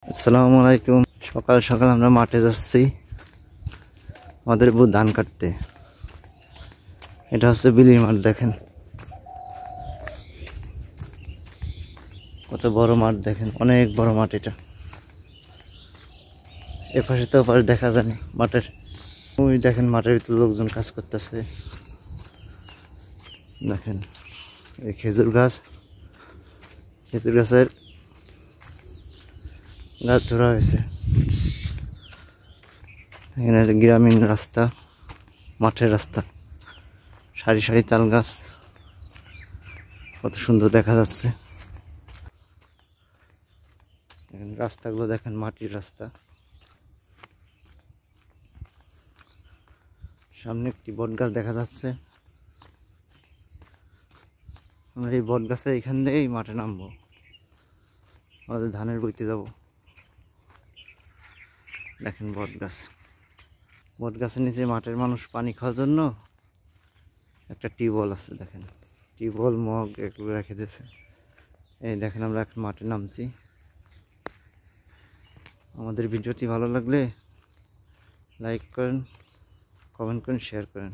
আসসালামু আলাইকুম। সকাল সকাল আমরা মাঠে যাচ্ছি আমাদের বউ ধান কাটতে। এটা হচ্ছে বিলির মাঠ, দেখেন কত বড় মাঠ, দেখেন অনেক বড় মাঠ। এটা এপাশে তো ওপাশে দেখা যায় না মাঠের। ওই দেখেন মাঠের ভিতরে লোকজন কাজ করতেছে। দেখেন এই খেজুর গাছের গাছ ঝোড়া হয়েছে। এখানে গ্রামীণ রাস্তা, মাঠের রাস্তা, সারি সারি তাল গাছ, কত সুন্দর দেখা যাচ্ছে। রাস্তাগুলো দেখেন মাটির রাস্তা। সামনে একটি বট গাছ দেখা যাচ্ছে। আমরা এই বট গাছের এখান থেকেই মাঠে নামবো, আমাদের ধানের বইতে যাব। দেখেন বট গাছের নিচে মাঠের মানুষ পানি খাওয়ার জন্য একটা টিউবওয়েল আছে। দেখেন টিউবওয়েল, মগ এগুলো রেখে দিয়েছে। এই দেখেন আমরা এখন মাঠে নামছি। আমাদের ভিডিওটি ভালো লাগলে লাইক করেন, কমেন্ট করেন, শেয়ার করেন।